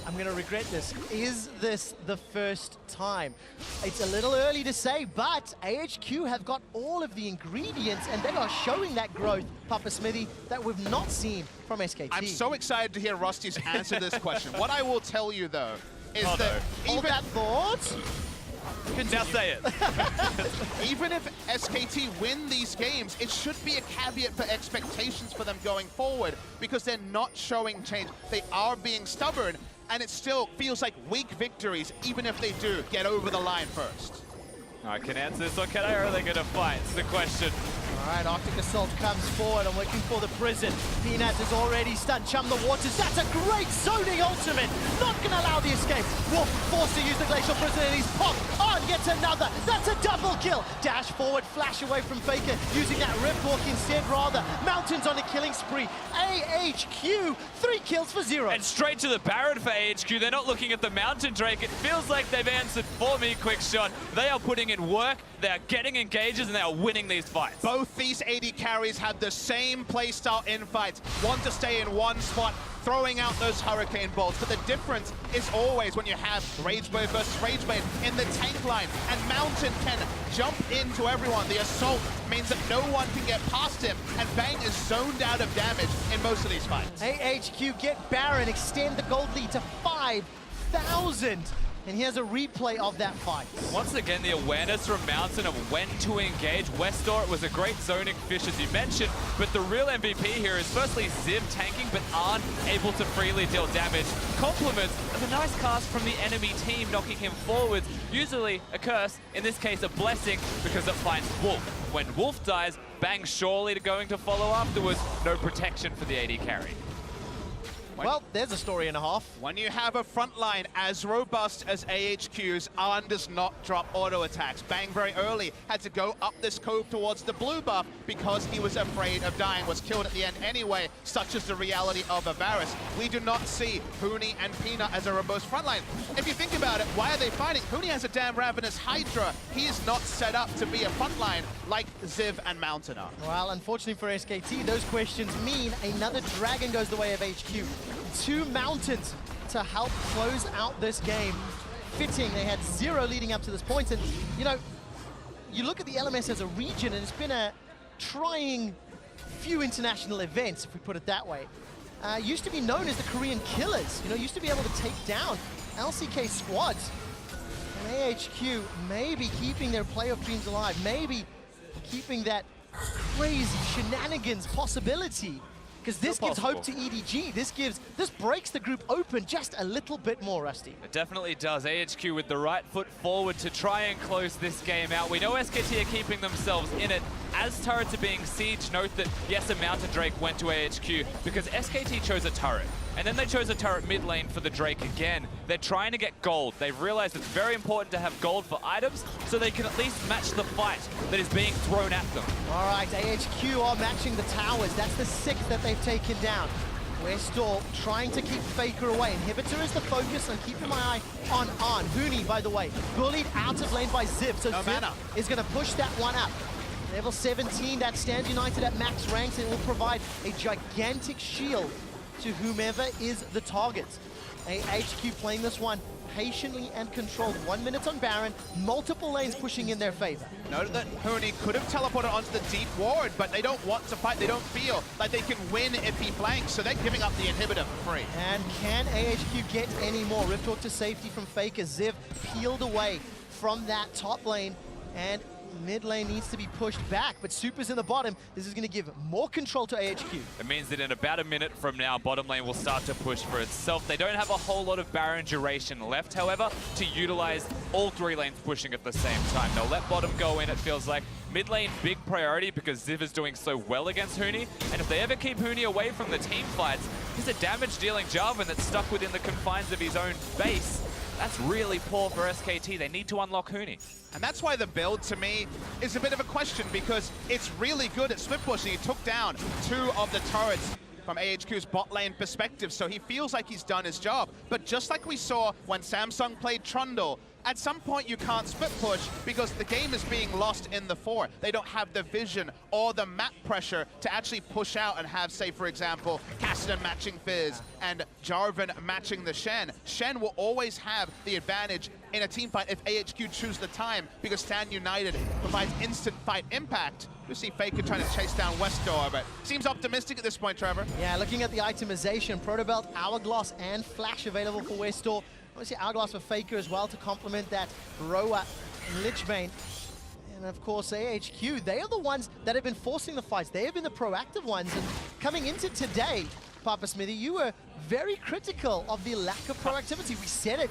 I'm going to regret this. Is this the first time? It's a little early to say, but AHQ have got all of the ingredients, and they are showing that growth, Papa Smithy, that we've not seen from SKT. I'm so excited to hear Rusty's answer this question. What I will tell you, though, is that even that thought, Now say it. Even if SKT win these games, it should be a caveat for expectations for them going forward because they're not showing change. They are being stubborn, and it still feels like weak victories, even if they do get over the line first. I can answer this, or can I? Or are they going to fight? It's the question. All right, Arctic Assault comes forward. I'm looking for the prison. Peanut is already stunned. Chum the Waters. That's a great zoning ultimate. Not going to allow the escape. Wolf forced to use the Glacial Prison, and he's popped on yet another. That's a double kill. Dash forward, flash away from Faker, using that Riftwalk instead, rather. Mountains on a killing spree. AHQ, 3 kills for 0. And straight to the Baron for AHQ. They're not looking at the Mountain Drake. It feels like they've answered for me, quick shot. They are putting in work. They are getting engages, and they are winning these fights. Both these AD carries have the same playstyle in fights. Want to stay in one spot, throwing out those Hurricane Bolts. But the difference is always when you have Rageblade versus Rageblade in the tank line, and Mountain can jump into everyone. The Assault means that no one can get past him, and Bang is zoned out of damage in most of these fights. AHQ get Baron, extend the gold lead to 5,000. And here's a replay of that fight. Once again, the awareness from Mountain of when to engage. Westor, it was a great zoning fish, as you mentioned, but the real MVP here is firstly Ziv tanking, but aren't able to freely deal damage. Compliments of a nice cast from the enemy team, knocking him forwards. Usually a curse, in this case a blessing, because it finds Wolf. When Wolf dies, Bang surely going to follow afterwards. No protection for the AD carry. Well, there's a story and a half. When you have a front line as robust as AHQ's, Arn does not drop auto attacks. Bang very early had to go up this cove towards the blue buff because he was afraid of dying, was killed at the end anyway, such is the reality of Varus. We do not see Huni and Peanut as a robust front line. If you think about it, why are they fighting? Huni has a damn Ravenous Hydra. He is not set up to be a front line like Ziv and Mountain are. Well, unfortunately for SKT, those questions mean another Dragon goes the way of HQ. 2 Mountains to help close out this game. Fitting, they had 0 leading up to this point. And, you know, you look at the LMS as a region, and it's been a trying few international events, if we put it that way. Used to be known as the Korean Killers. You know, used to be able to take down LCK squads. And AHQ maybe keeping their playoff dreams alive, maybe keeping that crazy shenanigans possibility. Because this gives hope to EDG. This breaks the group open just a little bit more, Rusty. It definitely does. AHQ with the right foot forward to try and close this game out. We know SKT are keeping themselves in it. As turrets are being sieged, note that, yes, a Mountain Drake went to AHQ because SKT chose a turret. And then they chose a turret mid lane for the Drake again. They're trying to get gold. They've realized it's very important to have gold for items so they can at least match the fight that is being thrown at them. All right, AHQ are matching the towers. That's the 6th that they've taken down. Westor trying to keep Faker away. Inhibitor is the focus, and keeping my eye on Arn. Huni, by the way, bullied out of lane by Ziv. So Ziv is going to push that one up. Level 17, that stands united at max ranks, and it will provide a gigantic shield to whomever is the target. AHQ playing this one patiently and controlled. 1 minute on Baron, multiple lanes pushing in their favor. Note that Huni could have teleported onto the deep ward, but they don't want to fight. They don't feel like they can win if he flanks, so they're giving up the inhibitor for free. And can AHQ get any more? Riftwalk to safety from Faker. Ziv peeled away from that top lane, and mid lane needs to be pushed back, but Super's in the bottom. This is going to give more control to AHQ. It means that in about a minute from now, bottom lane will start to push for itself. They don't have a whole lot of Baron duration left, however, to utilize all 3 lanes pushing at the same time. They'll let bottom go in, it feels like. Mid lane, big priority because Ziv is doing so well against Huni, and if they ever keep Huni away from the team fights, he's a damage-dealing Jarvan that's stuck within the confines of his own base. That's really poor for SKT. They need to unlock Huni. And that's why the build, to me, is a bit of a question, because it's really good at split pushing. He took down 2 of the turrets from AHQ's bot lane perspective, so he feels like he's done his job. But just like we saw when Samsung played Trundle, at some point you can't split push because the game is being lost in the 4. They don't have the vision or the map pressure to actually push out and have, say, for example, Cassidy matching Fizz and Jarvan matching the Shen. Shen will always have the advantage in a team fight if AHQ choose the time, because Stand United provides instant fight impact. You see Faker trying to chase down Westor, but seems optimistic at this point, Trevor. Yeah, looking at the itemization, Protobelt, Hourglass, and Flash available for Westor. Obviously, Hourglass for Faker as well to complement that Roa Lichbane. And of course, AHQ, they are the ones that have been forcing the fights. They have been the proactive ones. And coming into today, Papa Smithy, you were very critical of the lack of proactivity. We said it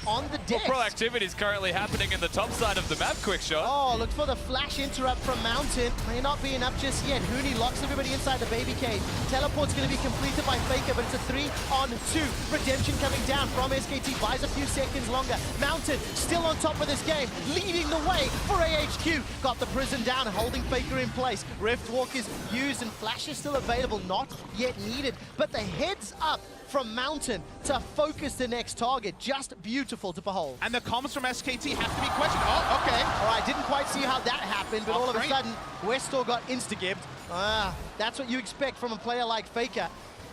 on the desk. Well, proactivity is currently happening in the top side of the map, quick shot. Oh, look for the flash interrupt from Mountain. May not be enough just yet. Huni locks everybody inside the baby cave. Teleport's going to be completed by Faker, but it's a 3-on-2. Redemption coming down from SKT, buys a few seconds longer. Mountain still on top of this game, leading the way for AHQ. Got the prison down, holding Faker in place. Rift Walk is used and flash is still available, not yet needed. But the heads up from Mountain to focus the next target. Just beautiful to behold. And the comms from SKT have to be questioned. Oh, okay. All right, didn't quite see how that happened, but all of a sudden, Westor got insta-gibbed. That's what you expect from a player like Faker.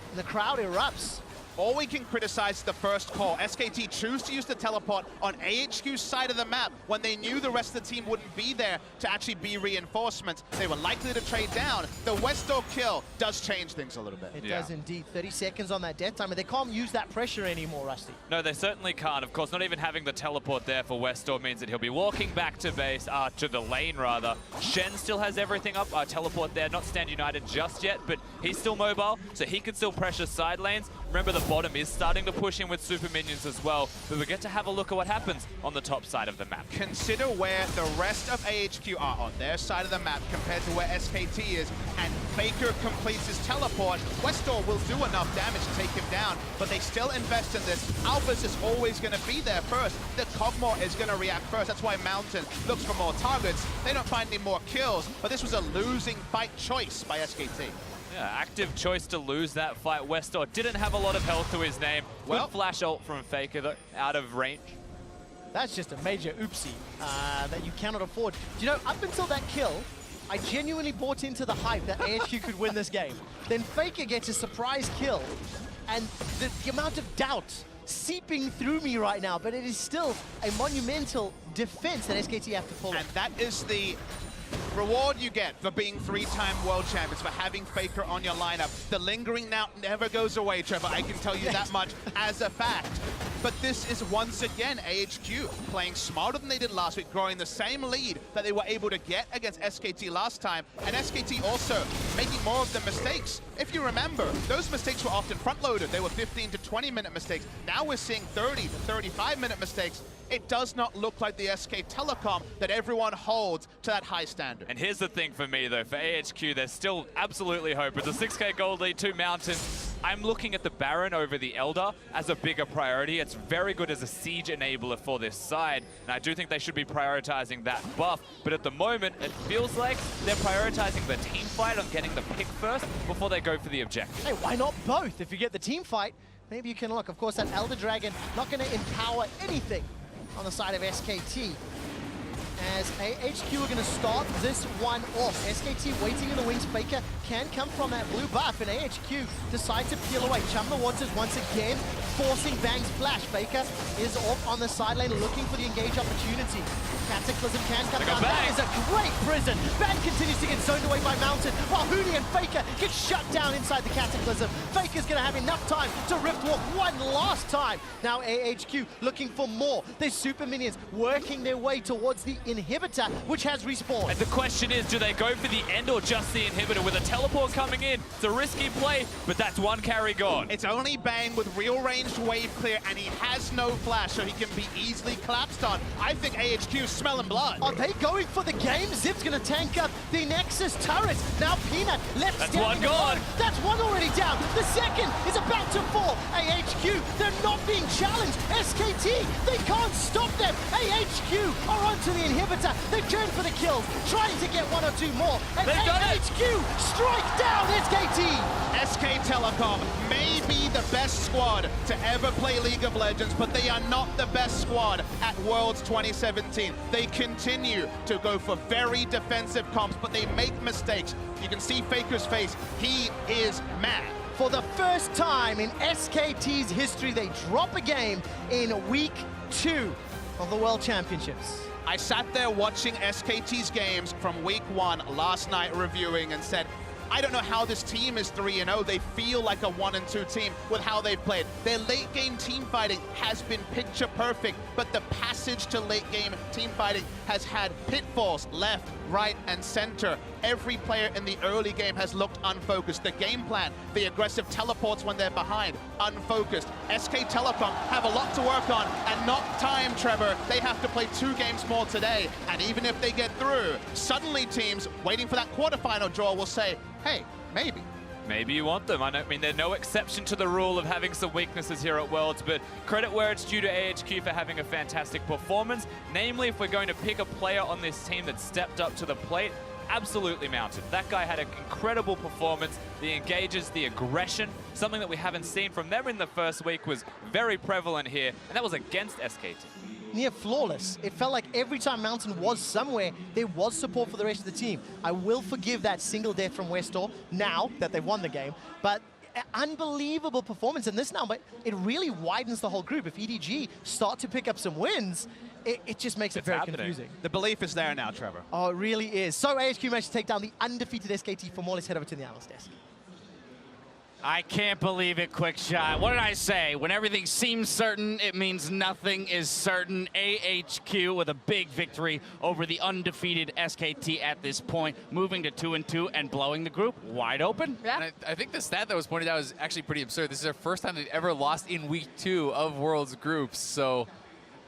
And the crowd erupts. All we can criticize is the first call. SKT choose to use the teleport on AHQ's side of the map when they knew the rest of the team wouldn't be there to actually be reinforcements. They were likely to trade down. The Westor kill does change things a little bit. It does indeed. 30 seconds on that death timer. They can't use that pressure anymore, Rusty. No, they certainly can't. Of course, not even having the teleport there for Westor means that he'll be walking back to base, to the lane rather. Shen still has everything up. Teleport there, not Stand United just yet, but he's still mobile, so he can still pressure side lanes. Remember, the bottom is starting to push in with super minions as well, but we get to have a look at what happens on the top side of the map. Consider where the rest of AHQ are on their side of the map compared to where SKT is, and Faker completes his teleport. Westor will do enough damage to take him down, but they still invest in this. Albus is always going to be there first. The Cogmore is going to react first. That's why Mountain looks for more targets. They don't find any more kills, but this was a losing fight choice by SKT. Yeah, active choice to lose that fight. Westor didn't have a lot of health to his name. Good flash ult from Faker, though, out of range. That's just a major oopsie that you cannot afford. Do you know, up until that kill, I genuinely bought into the hype that AHQ could win this game. Then Faker gets a surprise kill, and the amount of doubt seeping through me right now, but it is still a monumental defense that SKT have to pull off. And that is the reward you get for being three-time world champions, for having Faker on your lineup. The lingering doubt never goes away, Trevor. I can tell you that much as a fact. But this is once again AHQ playing smarter than they did last week, growing the same lead that they were able to get against SKT last time. And SKT also making more of the mistakes. If you remember, those mistakes were often front-loaded. They were 15 to 20-minute mistakes. Now we're seeing 30 to 35-minute mistakes. It does not look like the SK Telecom that everyone holds to that high standard. And here's the thing for me, though. For AHQ, there's still absolutely hope. It's a 6K gold lead, 2 Mountains. I'm looking at the Baron over the Elder as a bigger priority. It's very good as a siege enabler for this side, and I do think they should be prioritizing that buff. But at the moment, it feels like they're prioritizing the team fight on getting the pick first before they go for the objective. Hey, why not both? If you get the team fight, maybe you can look. Of course, that Elder Dragon not going to empower anything on the side of SKT. As AHQ are going to start this one off. SKT waiting in the wings. Faker can come from that blue buff, and AHQ decide to peel away. Chum the Waters once again forcing Bang's flash. Faker is off on the side lane looking for the engage opportunity. Cataclysm can come down. That is a great prison. Bang continues to get zoned away by Mountain, while Huni and Faker get shut down inside the Cataclysm. Faker's going to have enough time to Rift Walk one last time. Now AHQ looking for more. There's super minions working their way towards the inhibitor, which has respawned. And the question is, do they go for the end or just the inhibitor? With a teleport coming in, it's a risky play, but that's one carry gone. It's only Bang with real ranged wave clear, and he has no flash, so he can be easily collapsed on. I think AHQ's smelling blood. Are they going for the game? Zip's going to tank up the Nexus turret. Now Peanut left standing. That's one gone. That's one already down. The second is about to fall. AHQ, they're not being challenged. SKT, they can't stop them. AHQ are onto the inhibitor. They've turned for the kills, trying to get one or two more. And AHQ strike down SKT. SK Telecom may be the best squad to ever play League of Legends, but they are not the best squad at Worlds 2017. They continue to go for very defensive comps, but they make mistakes. You can see Faker's face. He is mad. For the first time in SKT's history, they drop a game in week 2 of the World Championships. I sat there watching SKT's games from week 1 last night reviewing and said, I don't know how this team is 3-0. They feel like a 1-2 team with how they've played. Their late game team fighting has been picture perfect, but the passage to late game team fighting has had pitfalls left, right, and center. Every player in the early game has looked unfocused. The game plan, the aggressive teleports when they're behind, unfocused. SK Telecom have a lot to work on, and not time, Trevor. They have to play 2 games more today, and even if they get through, suddenly teams waiting for that quarterfinal draw will say, hey, maybe. Maybe you want them. I mean, they're no exception to the rule of having some weaknesses here at Worlds, but credit where it's due to AHQ for having a fantastic performance. Namely, if we're going to pick a player on this team that stepped up to the plate, absolutely Mountain. That guy had an incredible performance. The engages, the aggression, something that we haven't seen from them in the first week was very prevalent here, and that was against SKT. Near flawless. It felt like every time Mountain was somewhere, there was support for the rest of the team. I will forgive that single death from Westor now that they've won the game, but unbelievable performance in this now, but it really widens the whole group. If EDG start to pick up some wins, it just makes it very confusing. The belief is there now, Trevor. Oh, it really is. So AHQ managed to take down the undefeated SKT. For more, let's head over to the analyst desk. I can't believe it, Quick Shot. What did I say? When everything seems certain, it means nothing is certain. AHQ with a big victory over the undefeated SKT at this point, moving to 2-2 and blowing the group wide open. Yeah. And I think the stat that was pointed out is actually pretty absurd. This is their first time they've ever lost in week 2 of Worlds groups. So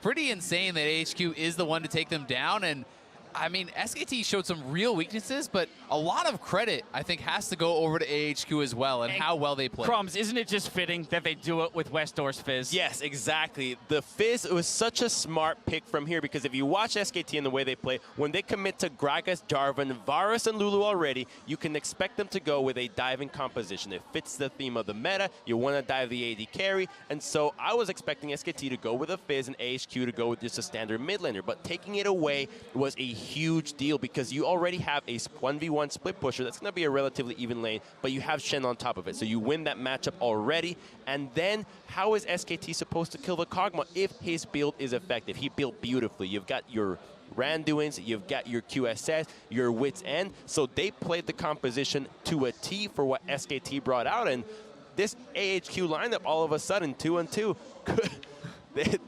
pretty insane that AHQ is the one to take them down. And I mean, SKT showed some real weaknesses, but a lot of credit, I think, has to go over to AHQ as well and how well they play. Crumbs, isn't it just fitting that they do it with Westor's Fizz? Yes, exactly. The Fizz was such a smart pick from here because if you watch SKT and the way they play, when they commit to Gragas, Jarvan, Varus, and Lulu already, you can expect them to go with a diving composition. It fits the theme of the meta. You want to dive the AD carry, and so I was expecting SKT to go with a Fizz and AHQ to go with just a standard mid laner, but taking it away was a huge deal because you already have a 1v1 split pusher that's going to be a relatively even lane, but you have Shen on top of it. So you win that matchup already. And then how is SKT supposed to kill the Kog'Maw if his build is effective? He built beautifully. You've got your Randuins, you've got your QSS, your Wits End. So they played the composition to a T for what SKT brought out. And this AHQ lineup all of a sudden, 2-2,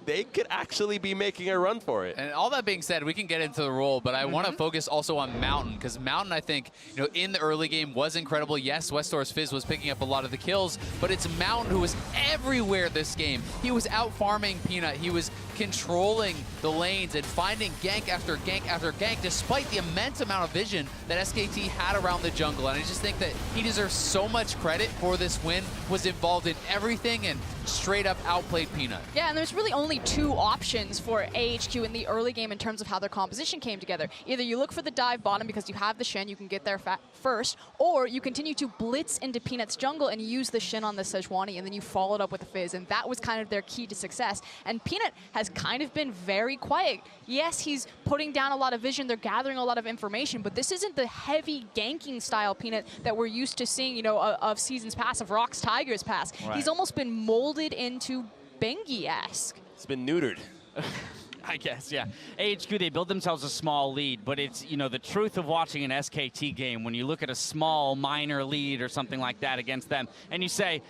they could actually be making a run for it. And all that being said, we can get into the role, but I want to focus also on Mountain, because Mountain, I think, in the early game was incredible. Yes, Westor's Fizz was picking up a lot of the kills, but it's Mountain who was everywhere this game. He was out farming Peanut. He was controlling the lanes and finding gank after gank after gank, despite the immense amount of vision that SKT had around the jungle. And I just think that he deserves so much credit for this win, was involved in everything and straight up outplayed Peanut. Yeah, and there's really only 2 options for AHQ in the early game in terms of how their composition came together. Either you look for the dive bottom because you have the Shen, you can get there first, or you continue to blitz into Peanut's jungle and use the Shen on the Sejuani, and then you follow it up with a Fizz, and that was kind of their key to success. And Peanut has kind of been very quiet. Yes, he's putting down a lot of vision, they're gathering a lot of information, but this isn't the heavy ganking style Peanut that we're used to seeing, of seasons past, of Rock's Tigers past. Right. He's almost been molded into Bengi-esque. It's been neutered. I guess, yeah. AHQ, they build themselves a small lead, but it's, the truth of watching an SKT game, when you look at a small minor lead or something like that against them, and you say,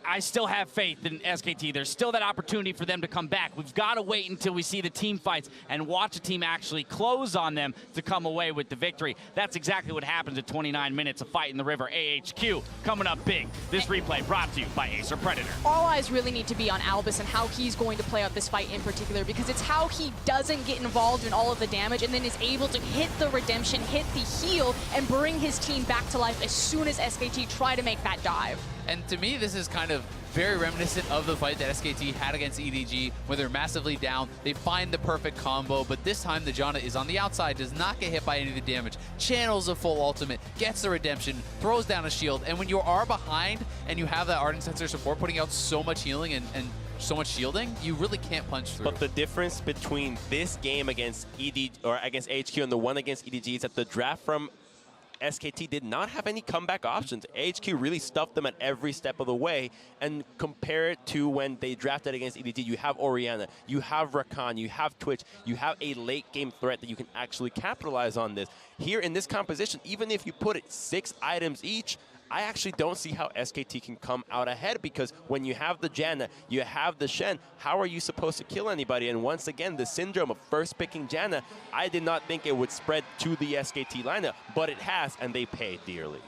I still have faith in SKT. There's still that opportunity for them to come back. We've got to wait until we see the team fights and watch a team actually close on them to come away with the victory. That's exactly what happens at 29 minutes of Fight in the River. AHQ coming up big. This replay brought to you by Acer Predator. All eyes really need to be on Albus and how he's going to play out this fight in particular, because it's how he doesn't get involved in all of the damage and then is able to hit the redemption, hit the heal, and bring his team back to life as soon as SKT try to make that dive. And to me, this is kind of very reminiscent of the fight that SKT had against EDG, where they're massively down. They find the perfect combo, but this time the Janna is on the outside, does not get hit by any of the damage, channels a full ultimate, gets the redemption, throws down a shield, and when you are behind and you have that Ardent Sensor support putting out so much healing and so much shielding, you really can't punch through. But the difference between this game against against HQ and the one against EDG is that the draft from SKT did not have any comeback options. AHQ really stuffed them at every step of the way. And compare it to when they drafted against EDT, you have Orianna, you have Rakan, you have Twitch, you have a late game threat that you can actually capitalize on this. Here in this composition, even if you put it 6 items each, I actually don't see how SKT can come out ahead, because when you have the Janna, you have the Shen, how are you supposed to kill anybody? And once again, the syndrome of first picking Janna, I did not think it would spread to the SKT lineup, but it has, and they pay dearly.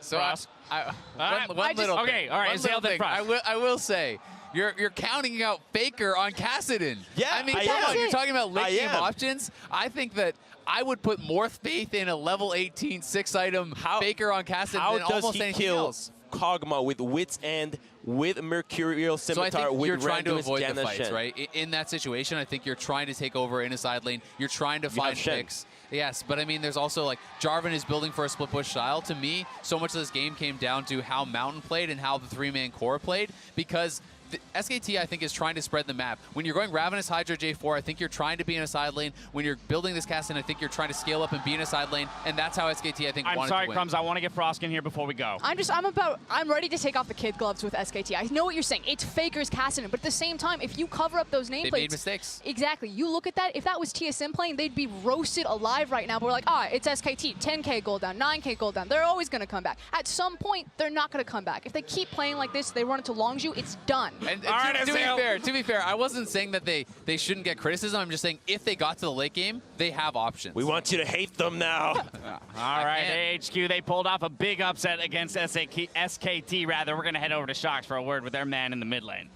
So one little thing. Okay, all right, I will say, you're counting out Faker on Kassadin. Yeah, I mean, I come on, am. you're talking about late game am. options. I think that I would put more faith in a level 18 6-item Faker on Kassadin than almost anything else. Kog'Maw with Wits End, with Mercurial Scimitar, so I think with you're trying to avoid Janna the fights, Shen. right? In that situation, I think you're trying to take over in a side lane. You're trying to find picks. Yes, but I mean, there's also like Jarvan is building for a split push style. To me, so much of this game came down to how Mountain played and how the 3-man core played, because the SKT, I think, is trying to spread the map. When you're going Ravenous Hydra J4, I think you're trying to be in a side lane. When you're building this cast, I think you're trying to scale up and be in a side lane, and that's how SKT, I think, wanted to win. I'm sorry, Crumbs, I want to get Frost in here before we go. I'm ready to take off the kid gloves with SKT. I know what you're saying. It's Faker's Kassadin, but at the same time, if you cover up those nameplates... They made mistakes. Exactly. You look at that, if that was TSM playing, they'd be roasted alive right now, but we're like, it's SKT, 10k gold down, 9k gold down. They're always going to come back. At some point, they're not going to come back. If they keep playing like this, they run into Longzhu, it's done. And to be fair, I wasn't saying that they shouldn't get criticism. I'm just saying if they got to the late game, they have options. We want you to hate them now. All right, AHQ, they pulled off a big upset against SKT, rather. We're going to head over to Shox for a word with their man in the mid lane.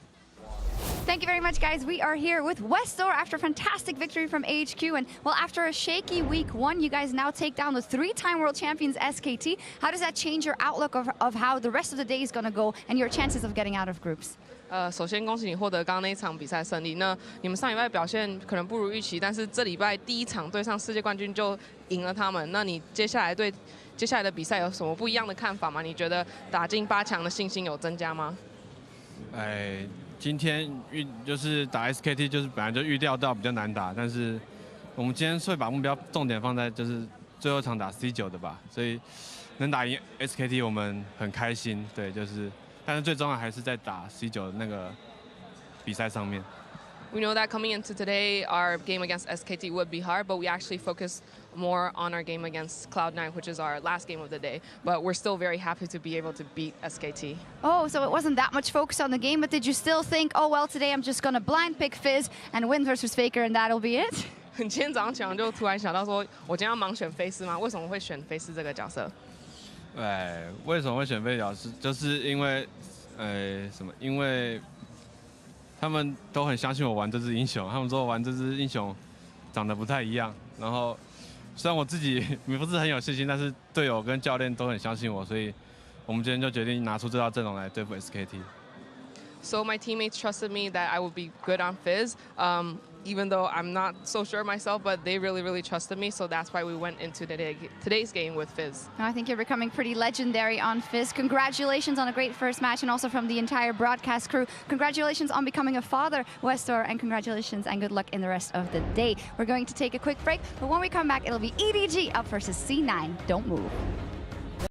Thank you very much, guys. We are here with Westor after a fantastic victory from AHQ. And, well, after a shaky week 1, you guys now take down the 3-time world champions SKT. How does that change your outlook of how the rest of the day is going to go and your chances of getting out of groups? 首先恭喜你获得刚刚那一场比赛胜利。那你们上礼拜表现可能不如预期，但是这礼拜第一场对上世界冠军就赢了他们。那你接下来对接下来的比赛有什么不一样的看法吗？你觉得打进8强的信心有增加吗？今天就是打 SKT， 就是本来就预料到比较难打，但是我们今天会把目标重点放在就是最后一场打 C9 的吧，所以能打赢 SKT 我们很开心，对，就是，但是最重要还是在打 C9 的那个比赛上面。We know that coming into today, our game against SKT would be hard, but we actually focused more on our game against Cloud9, which is our last game of the day. But we're still very happy to be able to beat SKT. Oh, so it wasn't that much focus on the game, but did you still think, oh, well, today I'm just going to blind pick Fizz and win versus Faker and that'll be it? 今天早上起来就突然想到说，我今天要盲选菲斯吗？为什么会选菲斯这个角色？为什么会选菲角色？就是因为，因为他们都很相信我玩这支英雄，他们说玩这支英雄长得不太一样。然后虽然我自己不是很有信心，但是队友跟教练都很相信我，所以我们今天就决定拿出这套阵容来对付 SKT。So my teammates trusted me that I would be good on Fizz, even though I'm not so sure myself, but they really, really trusted me. So that's why we went into today's game with Fizz. I think you're becoming pretty legendary on Fizz. Congratulations on a great first match, and also from the entire broadcast crew. Congratulations on becoming a father, Westor, and congratulations and good luck in the rest of the day. We're going to take a quick break, but when we come back, it'll be EDG up versus C9. Don't move.